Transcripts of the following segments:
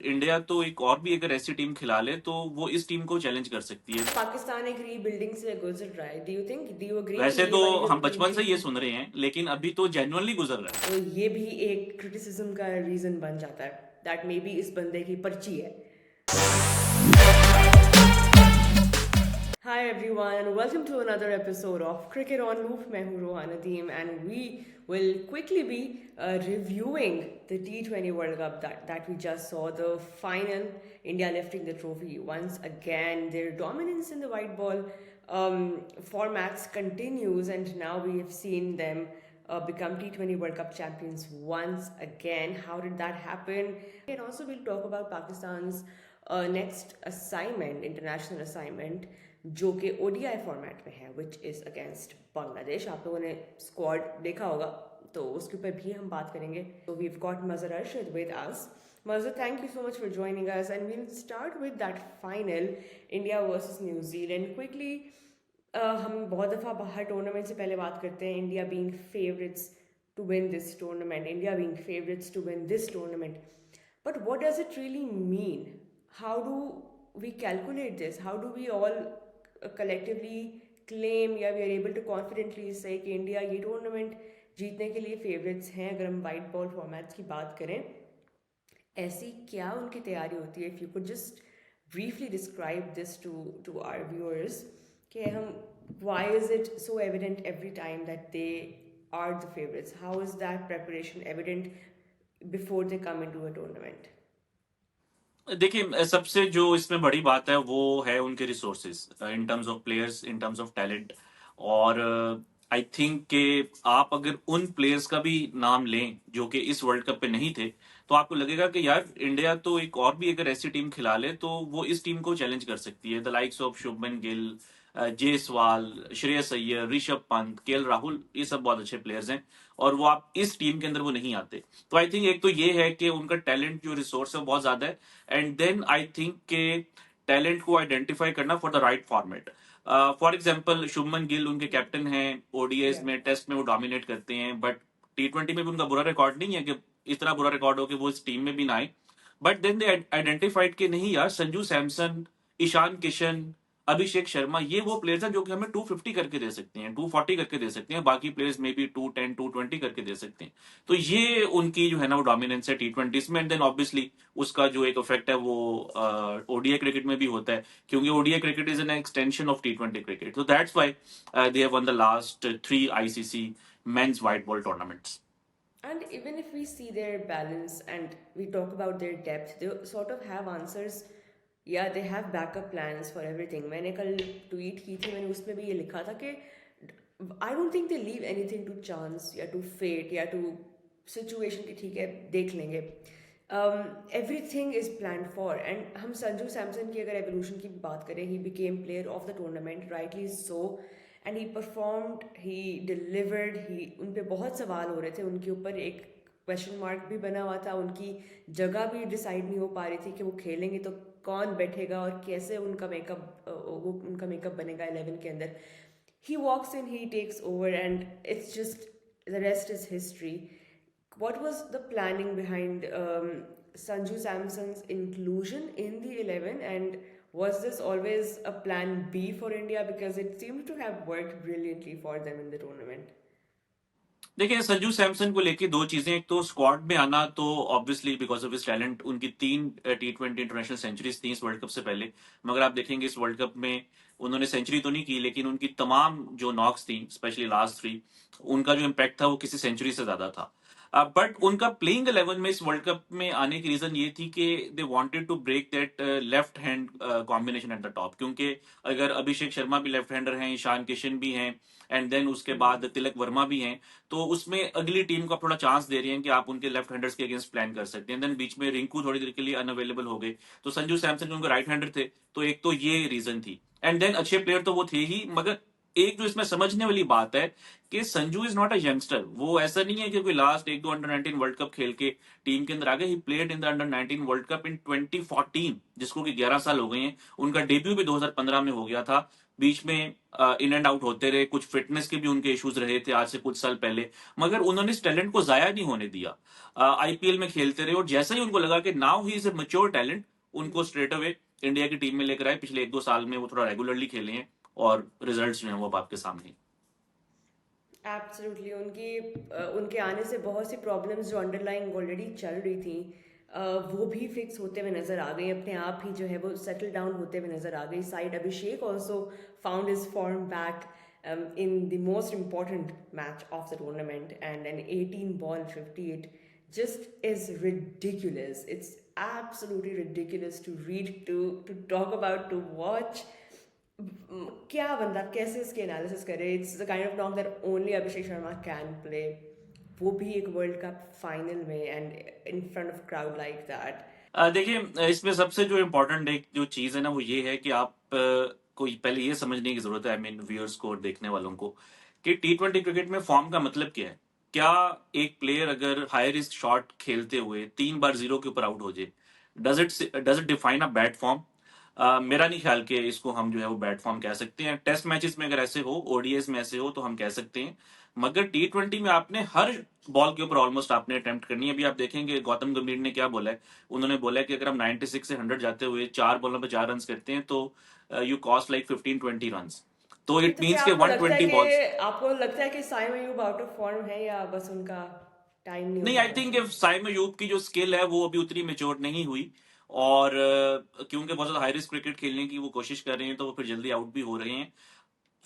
India तो एक और भी अगर ऐसी टीम खिला ले तो वो इस टीम को चैलेंज कर सकती है। पाकिस्तान एक रीबिल्डिंग से गुजर रहा है। डू यू एग्री कि वैसे ये तो वाली जो हम टीम बचपन थी, से ये सुन रहे हैं, लेकिन अभी तो जेन्युइनली गुजर रहा है। तो ये भी एक क्रिटिसिज्म का रीजन बन जाता है दैट मे बी इस बंदे की पर्ची है। Hi everyone and welcome to another episode of Cricket on Loop. मैं हूँ Rohan Nadeem and we will quickly be reviewing the T20 World Cup that we just saw, the final. India lifting the trophy once again. Their dominance in the white ball formats continues, and now we have seen them become T20 World Cup champions once again. How did that happen? And also we'll talk about Pakistan's next assignment, international assignment, जो कि ODI format में है, which is against Bangladesh. आप लोगों ने squad देखा होगा तो उसके ऊपर भी हम बात करेंगे। तो वी हैव गॉट मजर Arshad with us. Mazhar, thank you so much for joining us and we'll start with that final, India versus New Zealand. Quickly हम बहुत दफ़ा बाहर टूर्नामेंट से पहले बात करते हैं, India being favourites to win this tournament, India being favourites to win this tournament, but what does it really mean? How do we calculate this? How do we all collectively claim या we are able to confidently say कि India ये tournament जीतने के लिए favourites हैं? अगर हम white ball formats की बात करें, ऐसी क्या उनकी तैयारी होती है? If you could just briefly describe this to our viewers, कि हम, why is it so evident every time that they are the favorites? How is that preparation evident before they come into a tournament? देखिए, सबसे जो इसमें बड़ी बात है वो है उनके resources in terms of players, in terms of talent. और आई थिंक कि आप अगर उन प्लेयर्स का भी नाम लें जो कि इस वर्ल्ड कप पे नहीं थे, तो आपको लगेगा कि यार इंडिया तो एक और भी अगर ऐसी टीम खिला ले तो वो इस टीम को चैलेंज कर सकती है। The likes of Shubman Gill, Jaiswal, Shreyas Iyer, Rishabh Pant, KL Rahul, ये सब बहुत अच्छे प्लेयर्स हैं और वो आप इस टीम के अंदर वो नहीं आते। तो आई थिंक एक तो ये है कि उनका टैलेंट, जो रिसोर्स है, वो बहुत ज्यादा है। एंड देन आई थिंक के टैलेंट को आइडेंटिफाई करना for the right format. For example Shubman Gill उनके कैप्टन हैं, ओडीएस Yeah. में, टेस्ट में वो डोमिनेट करते हैं, बट T20 में भी उनका बुरा रिकॉर्ड नहीं है कि इतना बुरा रिकॉर्ड हो कि वो इस टीम में भी ना आए। बट देन दे आइडेंटिफाइड कि नहीं यार, संजू सैमसन, ईशान किशन, अभिषेक शर्मा, ये वो प्लेयर्स हैं जो कि हमें 250 करके दे सकते हैं, 240 करके दे सकते हैं, बाकी प्लेयर्स में भी 210, 220 करके दे सकते हैं। तो ये उनकी जो है ना वो डोमिनेंस है T20 में। एंड देन ऑब्वियसली उसका जो एक इफेक्ट है वो ओडीआई क्रिकेट में भी होता है, क्योंकि ODI cricket is an extension of T20 cricket. तो that's why they have won the last 3 ICC men's white ball tournaments. And even if we see their balance and we talk about their depth, they sort of have answers. Yeah, they have backup plans for everything. मैंने कल tweet की थी, मैंने उसमें भी ये लिखा था कि I don't think they leave anything to chance या to fate या to situation कि ठीक है देख लेंगे. Everything is planned for. And हम संजू सैमसन की अगर एवोल्यूशन की बात करें, he became player of the tournament, rightly so. And he performed, he delivered, he, उन पे बहुत सवाल हो रहे थे, उनके ऊपर एक क्वेश्चन मार्क भी बना हुआ था, उनकी जगह भी डिसाइड नहीं हो पा रही थी कि वो खेलेंगे तो कौन बैठेगा और कैसे उनका मेकअप बनेगा 11 के अंदर। He walks in, he takes over and it's just the rest is history. What was the planning behind Sanju Samson's inclusion in the 11, and was this always a plan B for India, because it seemed to have worked brilliantly for them in the tournament? देखिए, संजू सैमसन को लेके दो चीजें। एक तो squad में आना, तो obviously because of his talent, उनकी 3 T20 इंटरनेशनल सेंचुरीज थी इस वर्ल्ड कप से पहले। मगर आप देखेंगे इस वर्ल्ड कप में उन्होंने सेंचुरी तो नहीं की, लेकिन उनकी तमाम जो नॉक्स थी, स्पेशली लास्ट 3, उनका जो इम्पैक्ट था वो किसी सेंचुरी से ज्यादा था। बट उनका प्लेइंग 11 में इस वर्ल्ड कप में आने की रीजन ये थी कि they wanted to break that left hand combination at the top, क्योंकि अगर अभिषेक शर्मा भी लेफ्ट हैंडर हैं, ईशान किशन भी हैं, एंड देन उसके बाद तिलक वर्मा भी हैं, तो उसमें अगली टीम को आप थोड़ा चांस दे रही हैं कि आप उनके लेफ्ट हैंडर्स के अगेंस्ट प्लान कर सकते हैं। देन बीच में रिंकू थोड़ी देर के लिए अनअवेलेबल हो गए, तो संजू सैमसन उनके राइट हैंडर थे, तो एक तो ये रीजन थी। एंड देन अच्छे प्लेयर तो वो थे ही, मगर एक जो इसमें समझने वाली बात है कि Sanju is not a youngster. वो ऐसा नहीं है कि कोई लास्ट एक दो अंडर 19 वर्ल्ड कप खेल के टीम के अंदर आ गए। He played in the under 19 world cup in 2014, जिसको कि 11 साल हो गए हैं। उनका डेब्यू भी 2015 में हो गया था। बीच में इन एंड आउट होते रहे, कुछ फिटनेस के भी उनके इश्यूज रहे थे आज से कुछ साल पहले, मगर उन्होंने इस टैलेंट को जाया नहीं होने दिया। आईपीएल में खेलते रहे और जैसा ही उनको लगा कि now he is a mature talent, उनको स्ट्रेट अवे इंडिया की टीम में लेकर आए। पिछले एक दो साल में वो थोड़ा रेगुलरली खेले हैं और रिजल्ट्स जो हैं वो अब आपके सामने हैं। एब्सोल्युटली उनके आने से बहुत सी प्रॉब्लम्स जो अंडरलाइंग ऑलरेडी चल रही थी वो भी फिक्स होते हुए नज़र आ गई, अपने आप ही जो है वो सेटल डाउन होते हुए नज़र आ गई। Side Abhishek also found his form back in the most important match of the tournament, and an 18 ball 58 just is ridiculous. It's absolutely ridiculous to read, to talk about, to watch. क्या बंदा कैसे इसके analysis करे? It's the kind of knock that only Abhishek Sharma can play, वो भी एक world cup final में and in front of crowd like that. देखिए, इसमें सबसे जो इम्पोर्टेंट एक जो चीज है ना वो ये है कि आप को पहले ये समझने की जरूरत है, आई मीन व्यूअर्स को और देखने वालों को, कि टी20 क्रिकेट में फॉर्म का मतलब क्या है। क्या एक प्लेयर अगर हाई रिस्क शॉट खेलते हुए 3 बार जीरो के ऊपर आउट हो जाए, does it define a bad form? मेरा नहीं ख्याल कि इसको हम जो है वो बैड फॉर्म कह सकते हैं। टेस्ट मैचेस में अगर ऐसे हो, ओडीएस में ऐसे हो तो हम कह सकते हैं, मगर टी20 में आपने हर बॉल के ऊपर ऑलमोस्ट आपने अटेम्प्ट करनी है। अभी आप देखेंगे गौतम गंभीर ने क्या बोला है। उन्होंने बोला है कि अगर हम 96 से 100 जाते हुए 4 बॉलों पे 4 रन करते हैं तो यू कॉस्ट लाइक 15-20 रन। तो इट तो क्या मीन्स के 120 बॉल्स। आपको लगता है कि Saim Ayub out of form है या बस उनका टाइम नहीं नहीं, उनका आई थिंक पहुंचने का? साइम अयूब की जो स्किल है वो अभी उतनी मेच्योर नहीं हुई, और क्योंकि बहुत ज्यादा हाई रिस्क क्रिकेट खेलने की वो कोशिश कर रहे हैं तो वो फिर जल्दी आउट भी हो रहे हैं।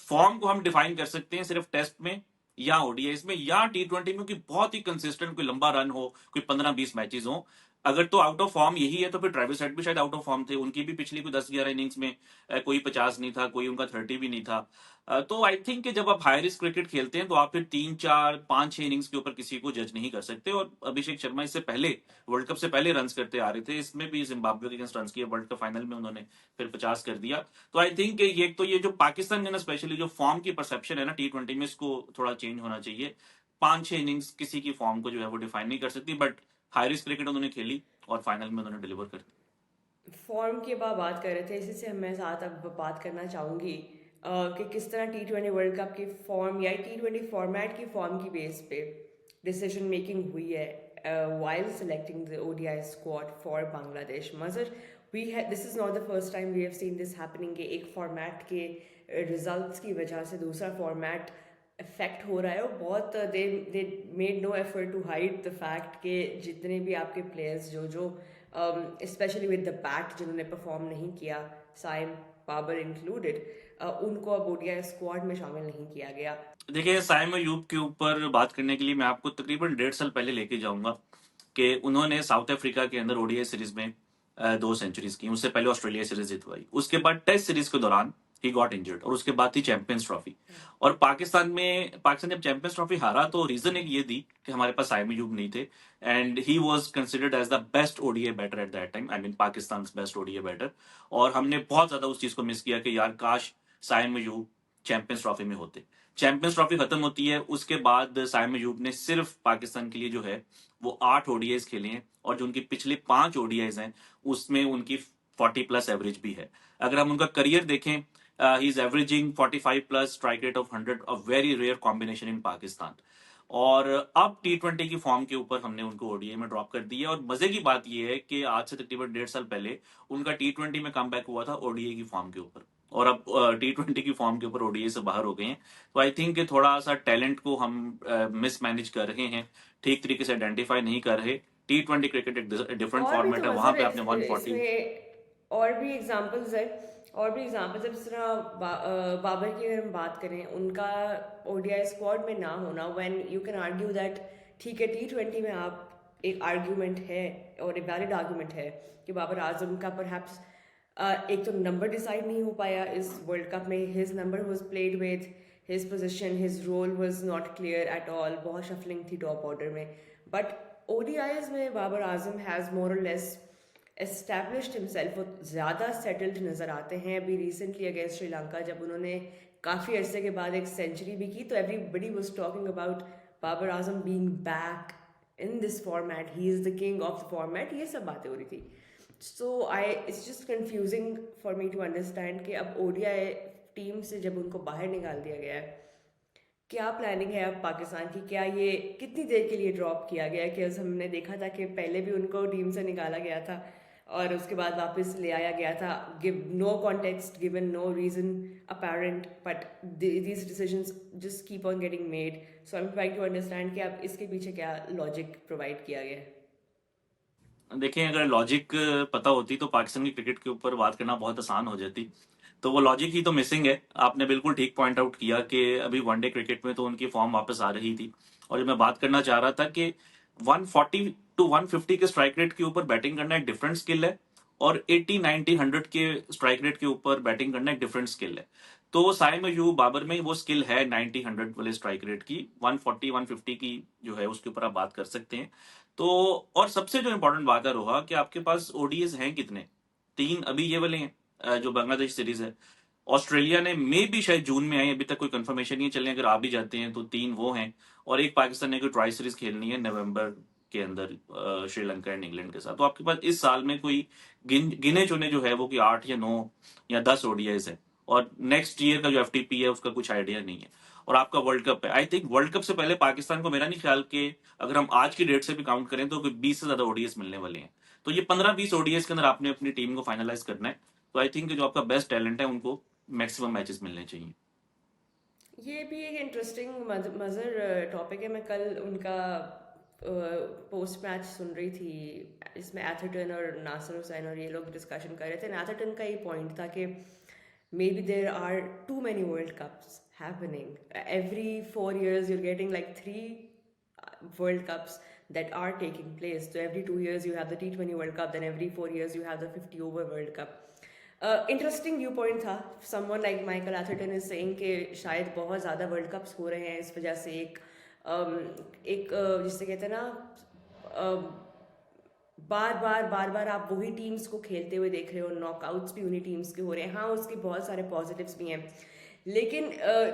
फॉर्म को हम डिफाइन कर सकते हैं सिर्फ टेस्ट में या ओडीआईस में या टी20 में, कि बहुत ही कंसिस्टेंट कोई लंबा रन हो, कोई 15-20 मैचेस हो। अगर तो आउट ऑफ फॉर्म यही है तो फिर ट्रेविस हेड भी शायद आउट ऑफ फॉर्म थे। उनकी भी पिछली कोई 10-11 इनिंग्स में कोई 50 नहीं था, कोई उनका 30 भी नहीं था। तो आई थिंक कि जब आप हाई रिस्क क्रिकेट खेलते हैं तो आप फिर 3-4-5-6 इनिंग्स के ऊपर किसी को जज नहीं कर सकते। और अभिषेक शर्मा इससे पहले, वर्ल्ड कप से पहले रन करते आ रहे थे। इसमें भी जिम्बाब्वे के अगेंस्ट रन किए, वर्ल्ड कप फाइनल में उन्होंने फिर 50 कर दिया। तो आई थिंक ये तो ये जो पाकिस्तान में ना स्पेशली जो फॉर्म की परसेप्शन है ना टी20 में, इसको थोड़ा चेंज होना चाहिए। 5-6 इनिंग्स किसी की फॉर्म को जो है वो डिफाइन नहीं कर सकती, बट हाई रिस्क क्रिकेट उन्होंने खेली और फाइनल में उन्होंने डिलीवर कर दी। फॉर्म की बात कर रहे थे, इसी से मैं साथ अब बात करना चाहूँगी कि किस तरह टी20 वर्ल्ड कप की फॉर्म या टी20 फॉर्मेट की फॉर्म की बेस पे डिसीजन मेकिंग हुई है while selecting the ODI squad for Bangladesh. Mazhar this is not the first time we have seen this happening कि एक फॉर्मेट के रिजल्ट्स की वजह से दूसरा फॉर्मेट इफेक्ट हो रहा है। और बहुत they made no effort to hide the fact कि जितने भी आपके प्लेयर्स जो स्पेशली विद द बैट जिन्होंने परफॉर्म नहीं किया, साइम बाबर इंक्लूडेड, उनको अब ओडीआई स्क्वाड में शामिल नहीं किया गया। देखिए, साइम अयूब के ऊपर बात करने के लिए मैं आपको तकरीबन 1.5 साल पहले लेके जाऊंगा कि उन्होंने साउथ अफ्रीका के अंदर ओडीआई सीरीज में 2 सेंचुरीज की। उससे पहले ऑस्ट्रेलिया सीरीज जितवाई। उसके बाद टेस्ट सीरीज के दौरान ही गॉट इंजर्ड, और उसके बाद थी चैंपियंस ट्रॉफी। और पाकिस्तान जब चैंपियंस ट्रॉफी हारा तो रीजन एक ये दी कि हमारे पास साइम अयूब नहीं थे, and he was considered as the best ODI batter at that time, I mean Pakistan best ODI batter. और हमने बहुत ज्यादा उस चीज को मिस किया कि यार काश साइम अयूब चैंपियंस ट्रॉफी में होते। चैंपियंस ट्रॉफी खत्म होती है, उसके बाद साइम अयूब ने सिर्फ पाकिस्तान के लिए जो है वो 8 ओडीआईज खेले हैं, और जो उनकी पिछले 5 ओडीआईज हैं उसमें उनकी 40+ एवरेज भी है। अगर हम उनका करियर देखें, he is averaging 45+ strike rate of 100, a very rare combination in Pakistan. और अब टी20 की फॉर्म के ऊपर हमने उनको ओडीआई में ड्रॉप कर दिया। और मजे की बात यह है कि आज से तकरीबन 1.5 साल पहले उनका टी20 में कम हुआ था ओडीआई की फॉर्म के ऊपर, और अब टी20 की फॉर्म के ऊपर ओडीआई से बाहर हो गए हैं। तो आई थिंक थोड़ा सा टैलेंट को हम मिसमैनेज कर रहे हैं, ठीक तरीके से आइडेंटिफाई नहीं कर रहे। टी20 क्रिकेट एक डिफरेंट और भी तो फॉर्मेट है, वहां मज़र पे आपने 140। इसमें और भी एग्जांपल्स है, और भी एग्जांपल्स है। जिस तरह बाबर की अगर हम बात करें, उनका ओडीआई स्क्वाड में ना होना, when you can argue that ठीक है टी20 में आप, एक आर्ग्यूमेंट है और एक वैलिड आर्ग्यूमेंट है कि बाबर आजम का परहैप्स एक तो नंबर डिसाइड नहीं हो पाया इस वर्ल्ड कप में। His number was played with his position, his role was not clear at all, बहुत शफलिंग थी टॉप ऑर्डर में। बट ओडीआईज में बाबर आजम हैज़ मोर और लेस एस्टैब्लिश्ड हिमसेल्फ, वो ज़्यादा सेटल्ड नज़र आते हैं। अभी रिसेंटली अगेंस्ट श्रीलंका जब उन्होंने काफ़ी अरसे के बाद एक सेंचुरी भी की, तो everybody was talking about Babar Azam being back in this format, he is the king of the format, ये सब बातें हो रही थी. So I it's just confusing for me to understand कि अब ओडीआई टीम से जब उनको बाहर निकाल दिया गया है, क्या प्लानिंग है अब पाकिस्तान की? क्या ये कितनी देर के लिए ड्रॉप किया गया है? कि हमने देखा था कि पहले भी उनको टीम से निकाला गया था और उसके बाद वापस ले आया गया था, give no context given, no reason apparent, but these decisions just keep on getting made. So I am trying to understand कि अब इसके पीछे क्या लॉजिक प्रोवाइड किया गया है. देखिए, अगर लॉजिक पता होती तो पाकिस्तान की क्रिकेट के ऊपर बात करना बहुत आसान हो जाती। तो वो लॉजिक ही तो मिसिंग है। आपने बिल्कुल ठीक पॉइंट आउट किया कि अभी वनडे क्रिकेट में तो उनकी फॉर्म वापस आ रही थी। और जो मैं बात करना चाह रहा था कि 140 टू 150 के स्ट्राइक रेट के ऊपर बैटिंग करना एक डिफरेंट स्किल है, और 80 90 100 के स्ट्राइक रेट के ऊपर बैटिंग करना एक डिफरेंट स्किल है। तो साय मयूब बाबर में वो स्किल है 90 100 वाले स्ट्राइक रेट की। 140 150 की जो है उसके ऊपर आप बात कर सकते हैं। तो और सबसे जो इंपॉर्टेंट बात है रोहा, कि आपके पास ओडीएस हैं कितने? 3 अभी ये वाले हैं, जो बांग्लादेश सीरीज है। ऑस्ट्रेलिया ने मे भी शायद जून में आए, अभी तक कोई कंफर्मेशन नहीं है। चलें अगर आ भी जाते हैं तो 3 वो हैं, और एक पाकिस्तान ने कोई ट्राई सीरीज खेलनी है नवंबर के अंदर श्रीलंका एंड इंग्लैंड के साथ। तो आपके पास इस साल में कोई गिने चुने जो है वो कि 8 या 9 या 10 ओडीआईस है। और नेक्स्ट ईयर का जो एफटीपी है उसका कुछ आइडिया नहीं है। और आपका वर्ल्ड कप है। आई थिंक वर्ल्ड कप से पहले पाकिस्तान को, मेरा नहीं ख्याल कि अगर हम आज की डेट से भी काउंट करें तो कोई 20 से ज्यादा ओडीएस मिलने वाले हैं। तो ये 15-20 ओडीएस के अंदर आपने अपनी टीम को फाइनलाइज करना है। तो आई थिंक जो आपका बेस्ट टैलेंट है उनको मैक्सिमम मैचेस मिलने चाहिए। ये भी एक इंटरेस्टिंग मज़र टॉपिक है. मैं कल उनका पोस्ट मैच सुन रही थी, इसमें एथरटन और नासिर हुसैन और ये लोग डिस्कशन कर रहे थे. एथरटन का ये पॉइंट था कि maybe there are too many world cups happening. Every 4 years you're getting like 3 World Cups that are taking place. So every 2 years you have the T20 World Cup, then every 4 years you have the 50 over World Cup. Interesting view point था. Someone like Michael Atherton is saying कि शायद बहुत ज़्यादा world cups हो रहे हैं, इस वजह से जिससे कहते हैं ना, बार बार आप वही टीम्स को खेलते हुए देख रहे हो, नॉकआउट्स भी उन्हीं टीम्स के हो रहे हैं. हाँ, उसके बहुत सारे पॉजिटिव्स भी हैं, लेकिन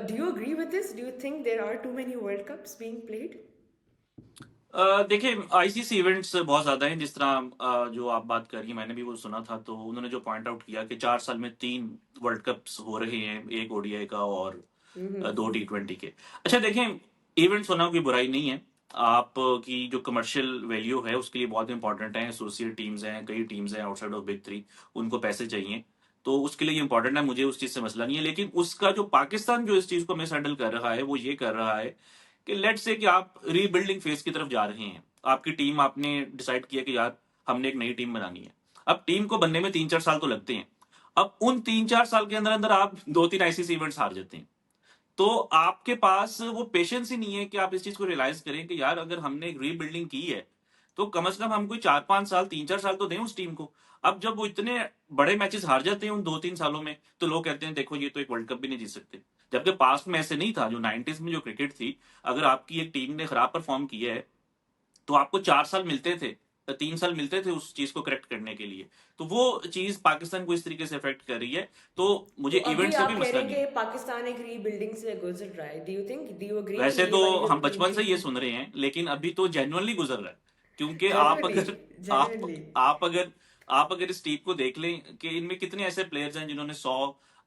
do you agree with this? Do you think there are too many world cups being played? देखिए, आईसीसी इवेंट्स बहुत ज्यादा हैं। जिस तरह जो आप बात कर रही हैं, मैंने भी वो सुना था। तो उन्होंने जो पॉइंट आउट किया कि 4 साल में 3 वर्ल्ड कप्स हो रहे हैं, एक ओडीआई का और 2 T20 के। अच्छा देखें, इवेंट्स होना कोई बुराई नहीं है। आपकी जो कमर्शियल वैल्यू है उसके लिए बहुत इंपॉर्टेंट है। एसोसिएट टीम्स हैं, कई टीम्स हैं आउटसाइड ऑफ बिग थ्री, उनको पैसे चाहिए, तो उसके लिए इंपॉर्टेंट है। मुझे उस चीज से मसला नहीं है। लेकिन उसका जो पाकिस्तान जो इस चीज को मिस हैंडल कर रहा है वो ये कर रहा है कि लेट्स से कि आप रीबिल्डिंग फेज की तरफ जा रहे हैं। आपकी टीम, आपने डिसाइड किया कि यार हमने एक नई टीम बनानी है। अब टीम को बनने में 3-4 साल तो लगते हैं। अब उन 3-4 साल के अंदर अंदर आप 2-3 आईसीसी इवेंट्स हार जाते हैं। तो आपके पास वो पेशेंस ही नहीं है कि आप इस चीज को रियलाइज करें कि यार अगर हमने एक रीबिल्डिंग की है तो कम से कम हम कोई 4-5 साल, 3-4 साल तो दें उस टीम को। अब जब वो इतने बड़े मैचेस हार जाते हैं उन 2-3 सालों में, तो लोग कहते हैं देखो ये तो एक वर्ल्ड कप भी नहीं जीत सकते। जबकि पास्ट में ऐसे नहीं था। जो 90s में जो क्रिकेट थी, अगर आपकी एक टीम ने खराब परफॉर्म किया है तो आपको 4 साल मिलते थे, 3 साल मिलते थे उस चीज को करेक्ट करने के लिए। तो वो चीज पाकिस्तान को इस तरीके से अफेक्ट कर रही है। तो तो मुझे अभी इवेंट से भी आप कह मसला रहे नहीं हैं है। कि पाकिस्तान एक रीबिल्डिंग से गुजर रहा है. डू यू अग्री कि वैसे ये तो वाली जो हम टीम बचपन से थी? ये सुन रहे हैं, लेकिन अभी तो जेन्युइनली गुजर रहा है। क्योंकि आप जनरली, अगर आप जनरली. आप अगर आप अगर इस टीम को देख लें कि इनमें कितने ऐसे प्लेयर्स हैं जिन्होंने 100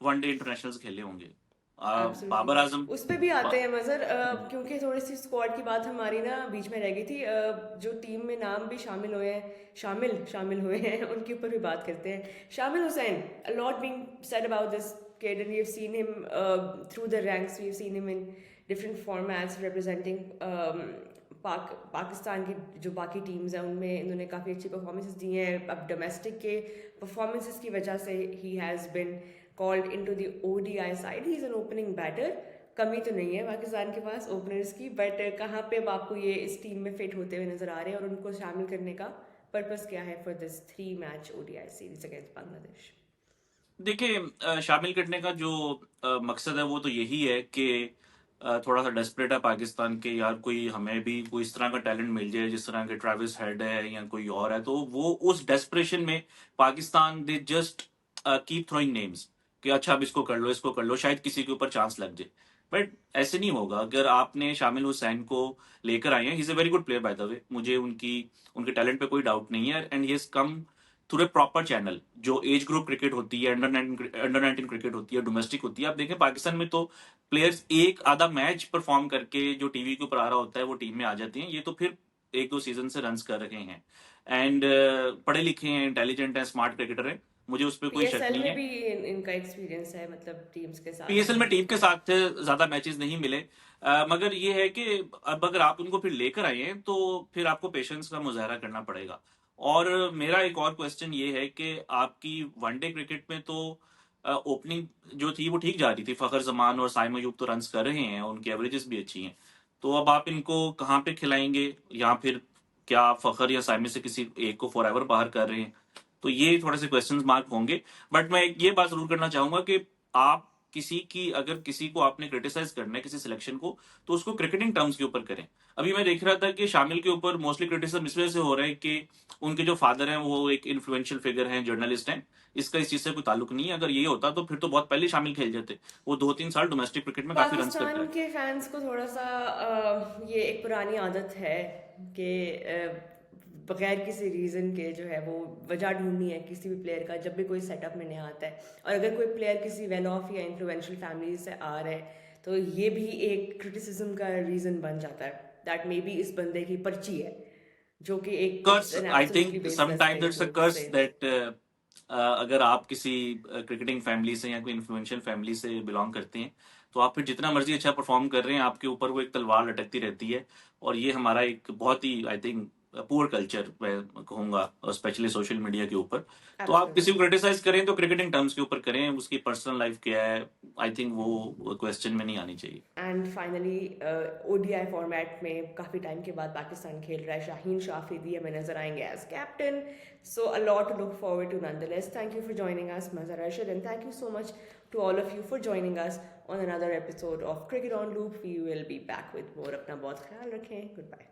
वनडे इंटरनेशनल्स खेले होंगे। एब्सोल्युटली. बाबर आजम। उस पे भी आते बा- हैं मज़र, क्योंकि थोड़ी सी स्क्वाड की बात हमारी ना बीच में रह गई थी. जो टीम में नाम भी शामिल हुए हैं, शामिल हुए हैं, उनके ऊपर भी बात करते हैं. शामिल Hussain, a lot being said about this kid, and we've seen him through the ranks. We've seen him in different formats representing Pakistan की जो बाकी टीम्स हैं उनमें इन्होंने काफ़ी अच्छी परफॉर्मेंसेस दी हैं. अब डोमेस्टिक के परफॉर्मेंसेस की वजह से he has been called into the ODI side. He's an opening batter. कमी तो नहीं है पाकिस्तान के पास ओपनर्स की, बट कहाँ पे अब आपको ये इस टीम में फिट होते हुए नजर आ रहे हैं, और उनको शामिल करने का पर्पस क्या है for this 3 match ODI series against Bangladesh? देखिए, शामिल करने का जो मकसद है वो तो यही है कि थोड़ा सा डेस्परेट है पाकिस्तान के, यार कोई हमें भी कोई इस तरह का टैलेंट मिल जाए जिस तरह के ट्रेविस हेड है या कोई और है। तो वो उस डेस्परेशन में Pakistan they just keep throwing names कि अच्छा अब इसको कर लो, शायद किसी के ऊपर चांस लग जाए। बट ऐसे नहीं होगा। अगर आपने शामिल हुसैन को लेकर आए हैं, he is a very good player by the way, मुझे उनके टैलेंट पे कोई डाउट नहीं है, and he has come through a proper channel. जो एज ग्रुप क्रिकेट होती है, अंडर 19 क्रिकेट होती है, डोमेस्टिक होती है, आप देखें पाकिस्तान में तो प्लेयर्स एक आधा मैच परफॉर्म करके जो टीवी के ऊपर आ रहा होता है वो टीम में आ जाती हैं। ये तो फिर एक दो सीजन से रन कर रहे हैं, एंड पढ़े लिखे हैं, इंटेलिजेंट हैं, स्मार्ट क्रिकेटर हैं, मुझे उस पर कोई शक पीएसएल नहीं में है। भी इनका एक्सपीरियंस है, मतलब टीम्स के साथ पीएसएल में खेलने टीम के का। साथ ज्यादा मैचेस नहीं मिले, मगर ये है कि अब अगर आप उनको फिर लेकर आए हैं तो फिर आपको पेशेंस का मुजाहरा करना पड़ेगा। और मेरा एक और क्वेश्चन ये है कि आपकी वनडे क्रिकेट में तो ओपनिंग जो थी वो ठीक जा रही थी, फखर जमान और साइम अयूब तो रन्स कर रहे हैं, उनकी एवरेजेस भी अच्छी हैं। तो अब आप इनको कहाँ पे खिलाएंगे, या फिर क्या फखर या साइम में से किसी एक को फॉरएवर बाहर कर रहे हैं? तो ये थोड़े से क्वेश्चन मार्क होंगे। बट मैं ये बात जरूर करना चाहूंगा कि आप अगर किसी को आपने क्रिटिसाइज करना है, किसी सिलेक्शन को, तो उसको क्रिकेटिंग टर्म्स के ऊपर करें। अभी मैं देख रहा था कि शामिल के ऊपर मोस्टली क्रिटिसिज्म इस वजह से हो रहा है कि उनके जो फादर हैं वो एक इन्फ्लुएंशियल फिगर हैं, जर्नलिस्ट हैं। इसका इस चीज से कोई ताल्लुक नहीं है। अगर ये होता तो फिर तो बहुत पहले शामिल खेल जाते। वो 2-3 साल डोमेस्टिक क्रिकेट में काफी रन करता पाकिस्तान है। के फैंस को थोड़ा सा ये एक पुरानी आदत है कि बगैर किसी रीज़न के जो है वो वजह ढूंढनी है किसी भी प्लेयर का जब भी कोई सेटअप में नहीं आता है। और अगर कोई प्लेयर किसी वेल ऑफ या इन्फ्लुएंशियल फैमिली से आ रहा है तो ये भी एक क्रिटिसिज्म का रीज़न बन जाता है दैट मे बी इस बंदे की पर्ची है, जो कि एक it's curse, and I absolutely think baseless sometime thing that's a to curse से। दैट अगर आप किसी क्रिकेटिंग फैमिली से या कोई इन्फ्लुएंशियल फैमिली से बिलोंग करते हैं, तो आप फिर जितना मर्जी अच्छा परफॉर्म कर रहे हैं, आपके ऊपर वो एक तलवार लटकती रहती है। और ये हमारा एक बहुत ही, आई थिंक, पुअर कल्चर मैं कहूंगा, स्पेशली सोशल मीडिया के ऊपर। तो आप किसी को एब्सोल्युटली। क्रिटिसाइज करें तो क्रिकेटिंग टर्म्स के ऊपर करें, उसकी पर्सनल लाइफ क्या है, आई थिंक वो क्वेश्चन में नहीं आनी चाहिए। एंड फाइनली ओडीआई फॉर्मेट में काफ़ी टाइम के बाद पाकिस्तान खेल रहा है, शाहीन शाह अफरीदी हमें नजर आएंगे as captain. So a lot to look forward to nonetheless. Thank you for joining us Mazhar Rashid, and thank you so much to all of you for joining us on another episode of cricket on loop. We will be back with more. अपना बहुत ख्याल रखें। Good bye.